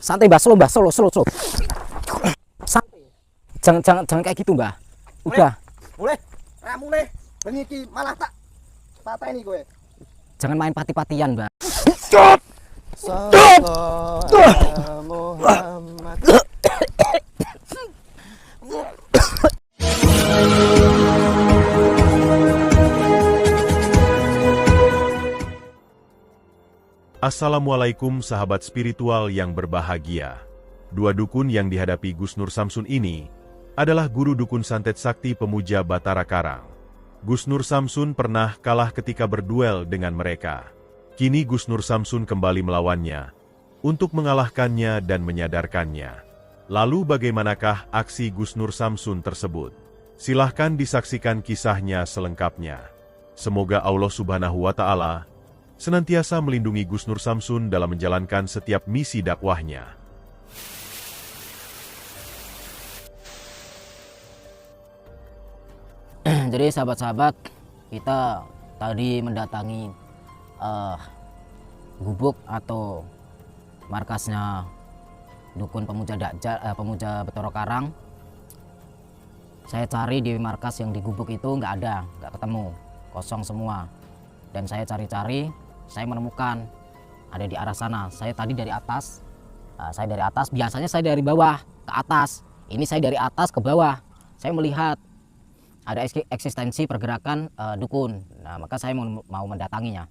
Santai Mbah, slow Mbah, slow. Santai. Jangan kayak gitu Mbah. Udah. Mulai. Mulai. Bengi iki malah tak pateni kowe. Jangan main pati-patian Mbah. Muhammad. Assalamualaikum sahabat spiritual yang berbahagia. Dua dukun yang dihadapi Gus Nur Samsun ini adalah guru dukun santet sakti pemuja Batara Karang. Gus Nur Samsun pernah kalah ketika berduel dengan mereka. Kini Gus Nur Samsun kembali melawannya untuk mengalahkannya dan menyadarkannya. Lalu bagaimanakah aksi Gus Nur Samsun tersebut? Silahkan disaksikan kisahnya selengkapnya. Semoga Allah Subhanahu wa Ta'ala senantiasa melindungi Gus Nur Samsun dalam menjalankan setiap misi dakwahnya. Jadi sahabat-sahabat, kita tadi mendatangi gubuk atau markasnya dukun pemuja pemuja Batara Karang. Saya cari di markas yang di gubuk itu nggak ketemu, kosong semua. Dan saya cari-cari, saya menemukan ada di arah sana. Saya tadi dari atas, biasanya saya dari bawah ke atas. Ini saya dari atas ke bawah. Saya melihat ada eksistensi pergerakan dukun. Nah, maka saya mau mendatanginya.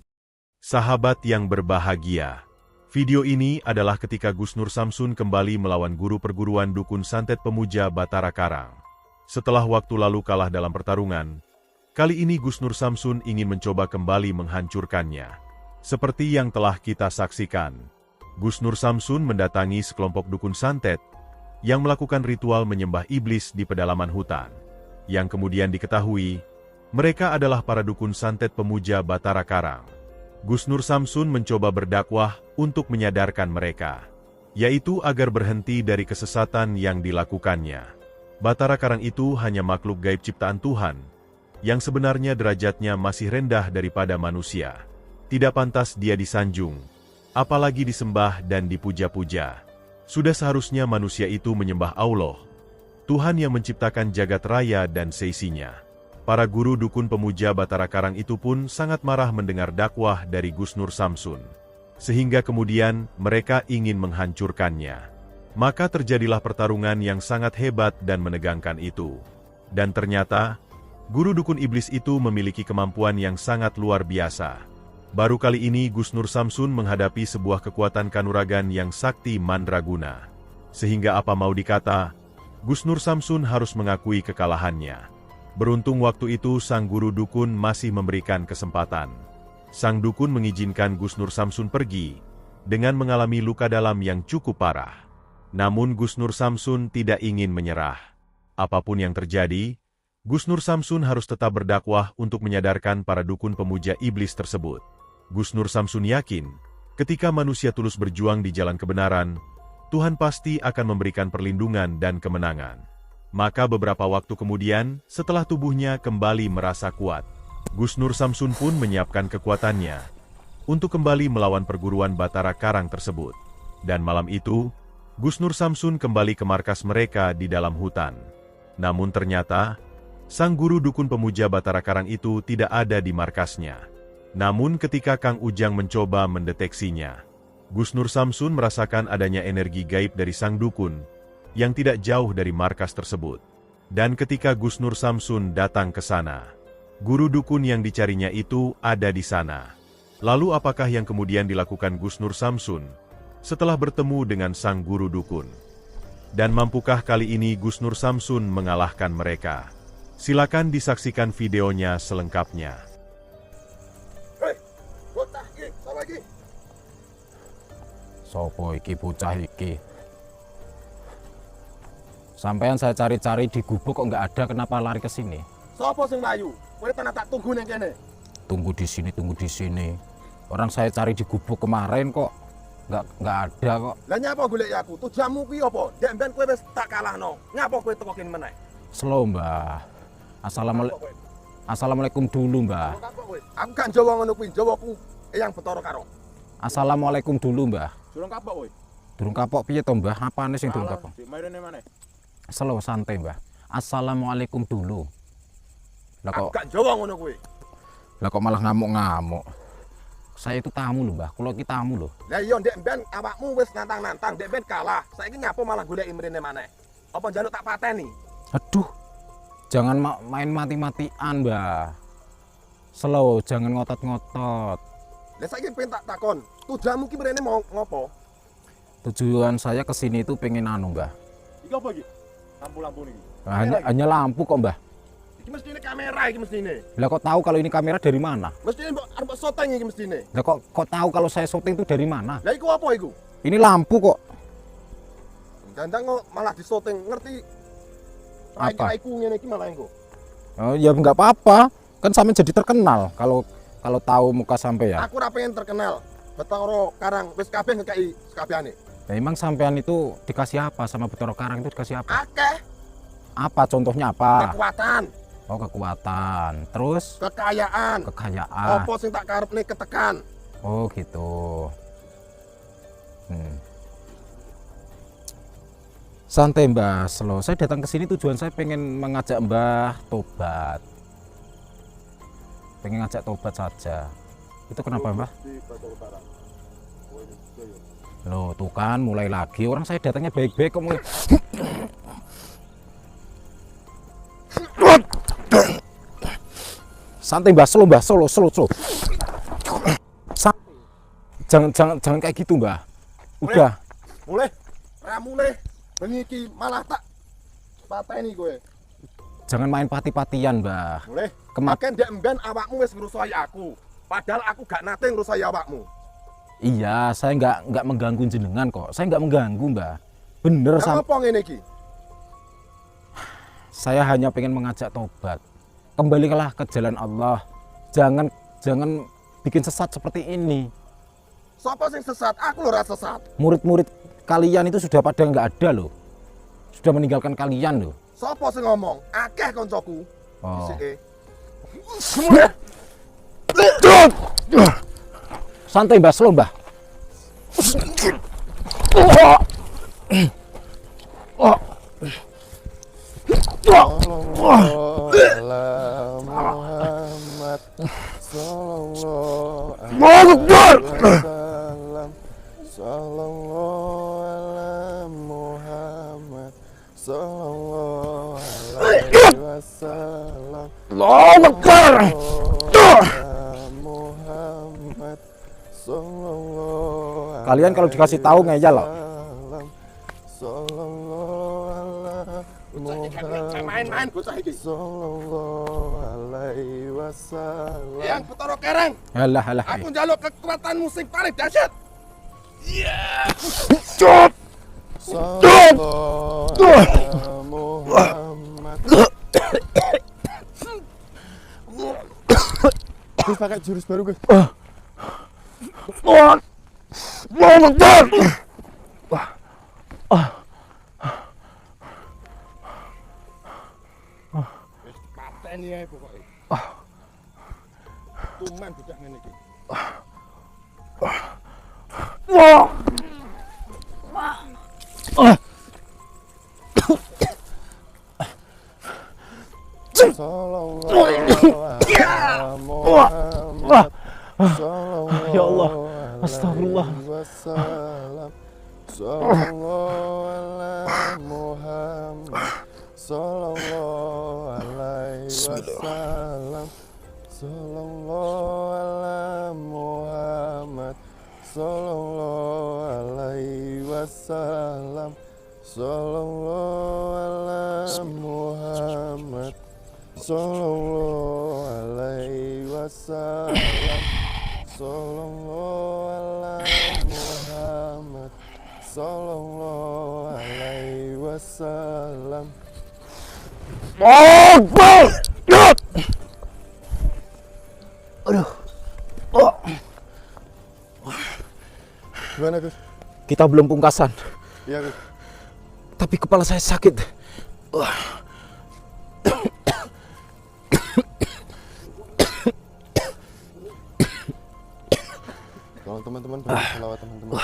Sahabat yang berbahagia, video ini adalah ketika Gus Nur Samsun kembali melawan guru perguruan dukun santet pemuja Batara Karang. Setelah waktu lalu kalah dalam pertarungan, kali ini Gus Nur Samsun ingin mencoba kembali menghancurkannya. Seperti yang telah kita saksikan, Gus Nur Samsun mendatangi sekelompok dukun santet yang melakukan ritual menyembah iblis di pedalaman hutan. Yang kemudian diketahui, mereka adalah para dukun santet pemuja Batara Karang. Gus Nur Samsun mencoba berdakwah untuk menyadarkan mereka, yaitu agar berhenti dari kesesatan yang dilakukannya. Batara Karang itu hanya makhluk gaib ciptaan Tuhan, yang sebenarnya derajatnya masih rendah daripada manusia. Tidak pantas dia disanjung, apalagi disembah dan dipuja-puja. Sudah seharusnya manusia itu menyembah Allah, Tuhan yang menciptakan jagat raya dan seisinya. Para guru dukun pemuja Batara Karang itu pun sangat marah mendengar dakwah dari Gus Nur Samsun, sehingga kemudian mereka ingin menghancurkannya. Maka terjadilah pertarungan yang sangat hebat dan menegangkan itu. Dan ternyata, guru dukun iblis itu memiliki kemampuan yang sangat luar biasa. Baru kali ini Gus Nur Samsun menghadapi sebuah kekuatan kanuragan yang sakti mandraguna. Sehingga apa mau dikata, Gus Nur Samsun harus mengakui kekalahannya. Beruntung waktu itu sang guru dukun masih memberikan kesempatan. Sang dukun mengizinkan Gus Nur Samsun pergi, dengan mengalami luka dalam yang cukup parah. Namun Gus Nur Samsun tidak ingin menyerah. Apapun yang terjadi, Gus Nur Samsun harus tetap berdakwah untuk menyadarkan para dukun pemuja iblis tersebut. Gus Nur Samsun yakin, ketika manusia tulus berjuang di jalan kebenaran, Tuhan pasti akan memberikan perlindungan dan kemenangan. Maka beberapa waktu kemudian, setelah tubuhnya kembali merasa kuat, Gus Nur Samsun pun menyiapkan kekuatannya untuk kembali melawan perguruan Batara Karang tersebut. Dan malam itu, Gus Nur Samsun kembali ke markas mereka di dalam hutan. Namun ternyata, sang guru dukun pemuja Batara Karang itu tidak ada di markasnya. Namun ketika Kang Ujang mencoba mendeteksinya, Gus Nur Samsun merasakan adanya energi gaib dari sang dukun yang tidak jauh dari markas tersebut. Dan ketika Gus Nur Samsun datang ke sana, guru dukun yang dicarinya itu ada di sana. Lalu apakah yang kemudian dilakukan Gus Nur Samsun setelah bertemu dengan sang guru dukun? Dan mampukah kali ini Gus Nur Samsun mengalahkan mereka? Silakan disaksikan videonya selengkapnya. Sopo iki bocah iki? Sampean saya cari-cari di gubuk kok nggak ada, kenapa lari ke sini? Sopo sing mlayu? Kowe tenan tak tunggu ning kene. Tunggu di sini. Orang saya cari di gubuk kemarin kok nggak ada kok. Lah nyapa golek aku? Tujuanmu kuwi apa? Ndek mben kowe wis tak kalahno. Ngapa kowe teko kene meneh? Slow Mbah. Assalamualaikum dulu Mbah. Aku kan Jawa ngono kuwi, Jawaku Eyang Batara Karang. Assalamualaikum dulu Mbah. Durung kapok kowe. Durung kapok piye to, Mbah? Apane sing durung kapok? Di mairene maneh. Slow santai, Mbah. Assalamualaikum dulu. Lah Aku kok gak Jawa ngono kuwi. malah ngamuk-ngamuk. Saya itu tamu loh, Mbah. Kula iki tamu loh. Lah iya ndek ben awakmu wis nantang-nantang, ndek ben kalah. Saiki ngapa malah golek mrene maneh? Apa njaluk tak pateni? Aduh. Jangan main mati-matian, Mbah. Slow, jangan ngotot-ngotot. Lah saiki pengen tak takon, tujuanmu ki mrene mau ngopo? Tujuan saya ke sini itu pengen anu, Mbah. Iki apa iki? Lampu-lampu niki. Hanya lampu kok, Mbah. Iki mestine kamera iki mestine. Lah kok tahu kalau ini kamera dari mana? Mestine mbok arep syuting iki mestine. Lah kok tahu kalau saya syuting itu dari mana? Lah iku apa iku? Ini lampu kok. Gandang kok malah disyuting, ngerti? Apa? Raiku ngene iki malah engko. Oh, ya nggak apa-apa. Kan sampe jadi terkenal kalau tahu muka sampai ya. Aku ora pengen terkenal. Betara Karang wis kabeh ngekeki sekabehane. Nah, emang sampean itu dikasih apa sama Betara Karang itu dikasih apa? Akeh Apa contohnya apa? kekuatan, Oh, kekuatan. Terus kekayaan. kekayaan. Apa sing tak karepne ketekan. Oh, gitu. Santai, Mbah. Slow. Saya datang ke sini tujuan saya pengen mengajak Mbah tobat. Pengen ngajak tobat saja. Itu kenapa, Mbah? Loh, tuh kan mulai lagi. Orang saya datangnya baik-baik kok mulai. Santai, Mbah. Slow, Mbah. Slow. Jangan kayak gitu, Mbah. Udah. Mulai ramule bengi iki malah tak pateni kowe. Jangan main pati-patian, Mbah. Mulai Kemak makan ndek emben awakmu wis ngrusoi aku. Padahal aku gak nate ngrusoi awakmu. Iya, saya nggak mengganggu jenengan kok. Saya nggak mengganggu, Mbah. Bener, Apa ngene iki? saya hanya pengen mengajak tobat. Kembalilah ke jalan Allah. Jangan bikin sesat seperti ini. Sapa sing sesat? Aku lho ora sesat. Murid-murid kalian itu sudah pada nggak ada loh. Sudah meninggalkan kalian loh. Sapa sing ngomong? Akeh koncoku. Oh. Bisike. Santai, Mbah. Slow, Mbah. Muhammad sallallahu alaihi wasallam. Sallallahu ala Muhammad sallallahu alaihi wasallam. Allahu Akbar. Muhammad sallallahu Kalian kalau dikasih tahu ngeyel loh. Main-main bocah iki. Sallallahu alaihi wasallam. Yang Betara Karang. Halah. Aku njaluk kekuatanmu sing paling dahsyat. Iya. Cop. Sallallahu alaihi Muhammad. Gus pakai jurus baru, Gus. Allahu Akbar. Pateni ae pokoke. Tuman bocah ngene iki. Sallallahu alaihi Muhammad. Ya Allah. Astagfirullah. Wasallam. Sallallahu alaihi Muhammad. Sallallahu alaihi wasallam. Sallallahu alaihi Muhammad. Sallallahu alaihi wasallam. Sallallahu alaihi Muhammad. Sallallahu alaihi wasallam. Sallallahu alaihi Muhammad. Sallallahu alaihi wasallam. Akbar. Aduh. Gimana, Gus? Kita belum pungkasan. Iya, Gus. Tapi kepala saya sakit. Tolong teman-teman beri selawat teman-teman.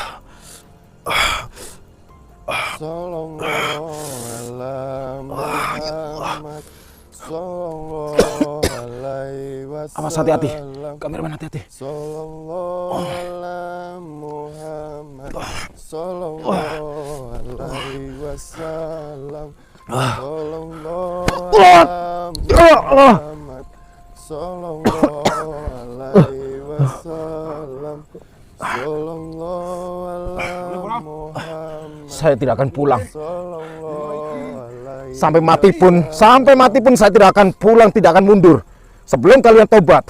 Sallallahu ala Muhammad. Sallallahu alaihi wasallam. Awas, hati-hati. Kameramen, hati-hati. Sallallahu ala Muhammad. Sallallahu alaihi wasallam. Sallallahu ala Muhammad. Sallallahu alaihi wasallam. Sallallahu ala Muhammad. Saya tidak akan pulang. Sallallahu alaihi Sampai mati pun saya tidak akan pulang, tidak akan mundur sebelum kalian tobat.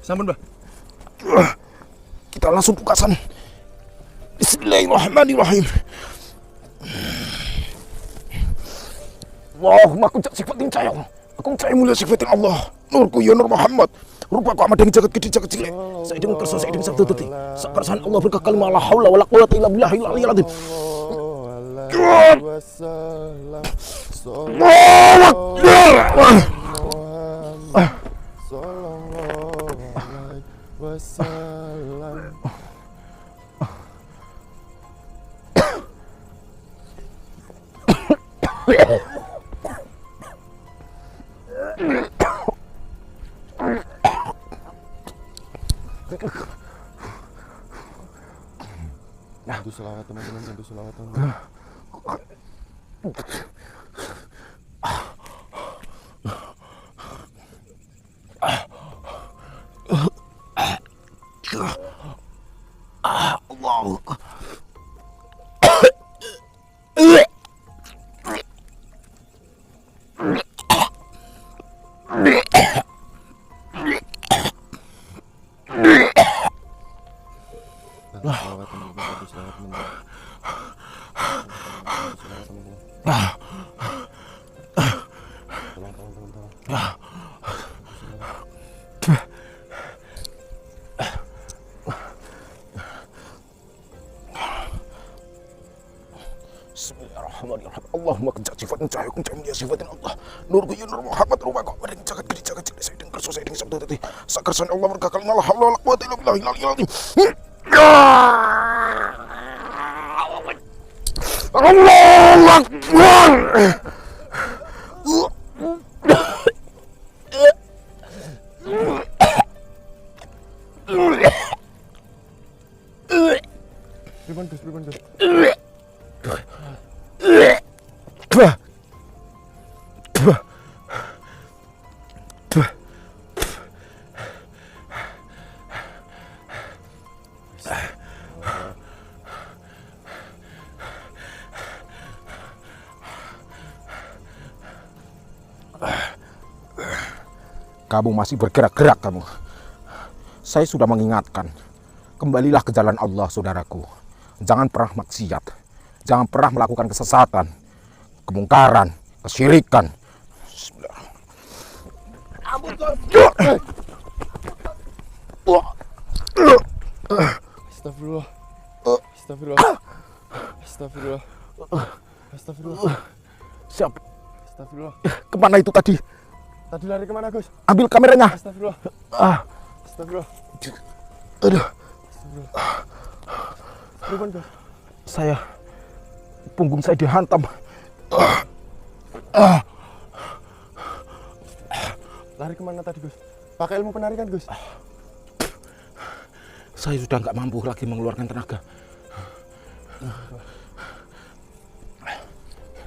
Samun. Kita langsung tugasan. Bismillahirrahmanirrahim. Allahumma kunjak sifatin cahaya. Aku cahaya mulia sifatin Allah. Nurku ya Nur Muhammad. Rupaku amat dengan jagat gede jagat cilik. Saya dengan kersa saya dengan sabda tadi. Sakarsan Allah berkakal la haula wala quwwata illa billahil aliyil azim. Tentu selawat teman-teman, tentu selawat teman-teman. Bismillahirrahmanirrahim. Allahumma kunjak sifatin cahaya kunjak mulia sifatin Allah. Nurku ya Nur Muhammad. Rupaku amat dengan jagat gede jagat cilik. Saya dengan kersa saya dengan sabda tadi. Sakarsan Allah berkakal la haula wala quwwata illa billahil aliyil azim. Allahu Akbar. Pripun Gus? Kamu masih bergerak-gerak kamu. Saya sudah mengingatkan. Kembalilah ke jalan Allah, saudaraku. Jangan pernah maksiat. Jangan pernah melakukan kesesatan, kemungkaran, kesyirikan. Astagfirullah. Siap. Astagfirullah. Kemana itu tadi? Tadi lari kemana Gus? Ambil kameranya. Astagfirullah. Astagfirullah. Aduh. Pripun Gus? Punggung saya dihantam. Lari kemana tadi Gus? Pakai ilmu penarikan Gus? Saya sudah nggak mampu lagi mengeluarkan tenaga.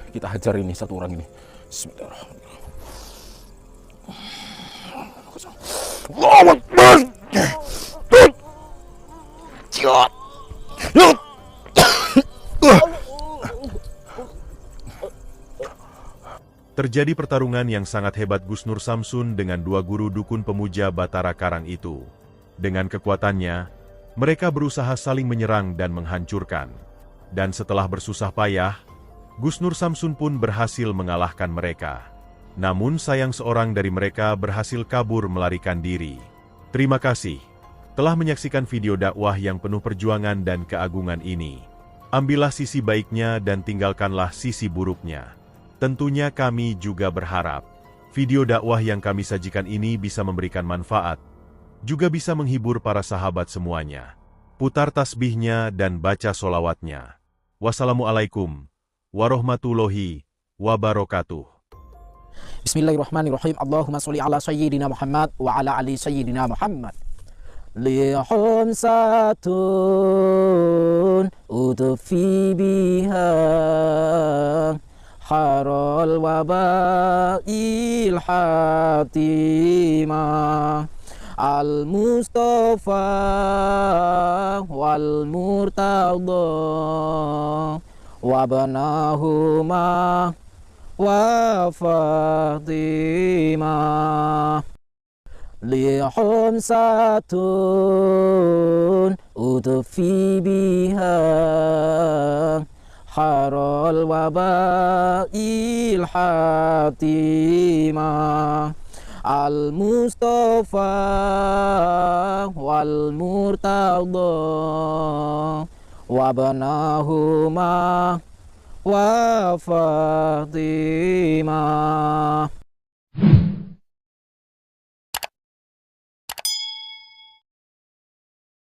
Kita hajar ini satu orang ini. Bismillahirrahmanirrahim. Allahu Akbar. Terjadi pertarungan yang sangat hebat Gus Nur Samsun dengan dua guru dukun pemuja Batara Karang itu. Dengan kekuatannya, mereka berusaha saling menyerang dan menghancurkan. Dan setelah bersusah payah, Gus Nur Samsun pun berhasil mengalahkan mereka. Namun sayang seorang dari mereka berhasil kabur melarikan diri. Terima kasih. Telah menyaksikan video dakwah yang penuh perjuangan dan keagungan ini. Ambillah sisi baiknya dan tinggalkanlah sisi buruknya. Tentunya kami juga berharap video dakwah yang kami sajikan ini bisa memberikan manfaat, juga bisa menghibur para sahabat semuanya. Putar tasbihnya dan baca solawatnya. Wassalamualaikum warahmatullahi wabarakatuh. Bismillahirrahmanirrahim. Allahumma sholli ala sayyidina Muhammad wa ala ali sayyidina Muhammad. Lihum satun utufi biha harol wabail hatimah al-Mustafa wal Murtada wabnahuma wa Fatimah. Lihum satun utufi biha harol wabail hatimah al-Mustafa wal Murtada wabnahuma wa Fatimah.